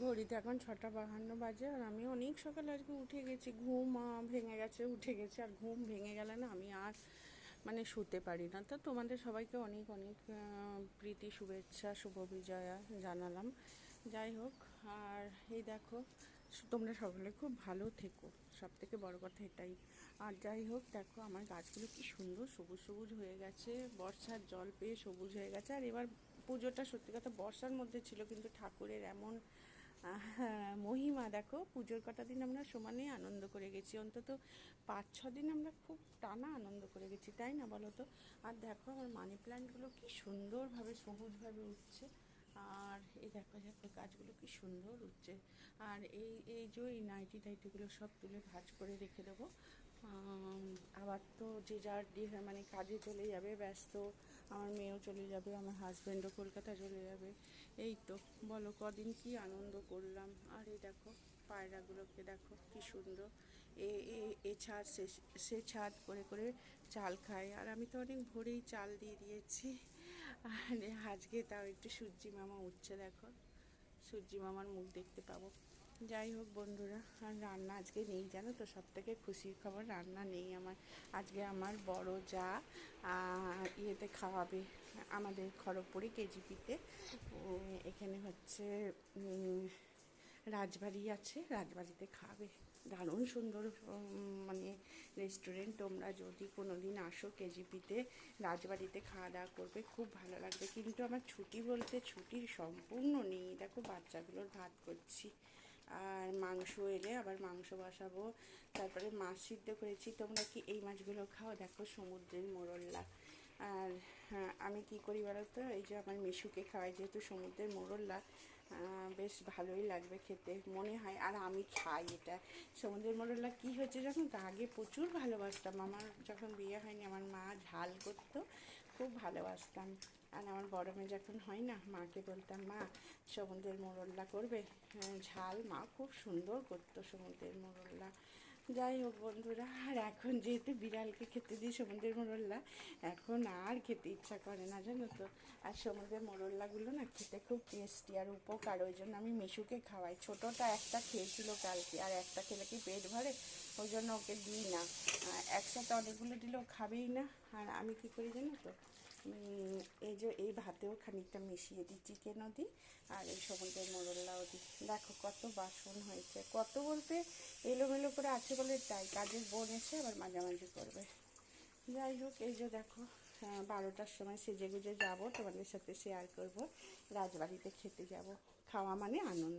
ঘড়িতে এখন 6:52 বাজে, আর আমি অনেক সকালে আজকে উঠে গেছি। ঘুম ভেঙে গেছে, উঠে গেছি। আর ঘুম ভেঙে গেলে না আমি আর মানে শুতে পারি না। তো তোমাদের সবাইকে অনেক অনেক প্রীতি, শুভেচ্ছা, শুভ বিজয়া জানালাম। যাই হোক, আর এই দেখো, তোমরা সকলে খুব ভালো থেকো, সব থেকে বড় কথা এটাই। আর যাই হোক, দেখো আমার গাছগুলো কি সুন্দর সবুজ সবুজ হয়ে গেছে, বর্ষার জল পেয়ে সবুজ হয়ে গেছে। আর এবার পুজোটা সত্যি কথা বর্ষার মধ্যে ছিল, কিন্তু ঠাকুরের এমন মহিমা দেখো, পুজোর কটা দিন আমরা সমানে আনন্দ করে গেছি, অন্তত 5-6 দিন আমরা খুব টানা আনন্দ করে গেছি, তাই না বলো তো? আর দেখো আমার মানি প্ল্যান্টগুলো কি সুন্দরভাবে সবুজভাবে উঠছে। আর এই দেখো দেখো গাছগুলো কি সুন্দর উঠছে। আর এই এই যে এই নাইটি টাইটিগুলো সব তুলে ভাঁজ করে রেখে দেবো। আবার তো যে যার মানে কাজে চলে যাবে, ব্যস্ত। আমার মেয়েও চলে যাবে, আমার হাজব্যান্ডও কলকাতা চলে যাবে। এই তো বলো কদিন কি আনন্দ করলাম। আর এই দেখো পায়রাগুলোকে দেখো কি সুন্দর, এ এ এ ছাদ সে ছাদ করে করে চাল খায়। আর আমি তো অনেক ভোরেই চাল দিয়ে দিয়েছি। আর আজকে তাও একটু সূর্যি মামা উঠছে, দেখো সূর্যি মামার মুখ দেখতে পাবো। যাই হোক বন্ধুরা, আর রান্না আজকে নেই, জানো তো, সব থেকে খুশির খবর, রান্না নেই আমার আজকে। আমার বড় যা ইয়েতে খাওয়াবে, আমাদের খড়গপুরে কেজিপিতে। এখানে হচ্ছে রাজবাড়ি আছে, রাজবাড়িতে খাবে। দারুণ সুন্দর মানে রেস্টুরেন্ট। তোমরা যদি কোনো দিন আসো কেজিপিতে, রাজবাড়িতে খাওয়া দাওয়া করবে, খুব ভালো লাগবে। কিন্তু আমার ছুটি বলতে ছুটির সম্পূর্ণ নেই। দেখো বাচ্চাগুলোর ভাত করছি, আর মাংস এলে আবার মাংস বসাবো। তারপরে মাছ সিদ্ধ করেছি। তোমরা কি এই মাছগুলো খাও? দেখো সমুদ্রের মোরল্লা। আর হ্যাঁ, আমি কি করি বলো তো, এই যে আমার মিশুকে খাওয়াই, যেহেতু সমুদ্রের মোরল্লা বেশ ভালোই লাগবে খেতে মনে হয়। আর আমি খাই এটা। সমুদ্রের মোরল্লা কী হয়েছে যখন, তা আগে প্রচুর ভালোবাসতাম। আমার যখন বিয়ে হয়নি আমার মা ঝাল করতো, খুব ভালোবাসতাম। আর আমার বড় মেয়ে যখন হয় না, মাকে বলতাম মা সমুদ্রের মোরল্লা করবে, ঝাল। মা খুব সুন্দর করতো সমুদ্রের মোরল্লা। যাই হোক বন্ধুরা, আর এখন যেহেতু বিড়ালকে খেতে দিই সমুদ্রের মোরল্লা, এখন আর খেতে ইচ্ছা করে না, জানো তো। আর সমুদ্রের মোরল্লাগুলো না খেতে খুব টেস্টি আর উপকার, ওই জন্য আমি মিশুকে খাওয়াই। ছোটোটা একটা খেয়েছিল কালকে, আর একটা খেলে কি পেট ভরে, ওই জন্য ওকে দিই না। একসাথে অনেকগুলো দিলেও খাবেই না। আর আমি কী করি জানো তো, এই যে এই ভাতেও খানিকটা মিশিয়ে দিই, চিকেনও দিই আর এই সমুদ্রের মোরল্লাও দিই। দেখো কত বাসন হয়েছে, কত বলতে এলোমেলো করে আছে বলে তাই, কাজের বোন এসে আবার মাঝামাঝি করবে। যাই হোক, এই যে দেখো 12টার সময় সেজে গুজে যাবো, তোমাদের সাথে শেয়ার করব। রাজবাড়িতে খেতে যাব, খাওয়া মানে আনন্দ।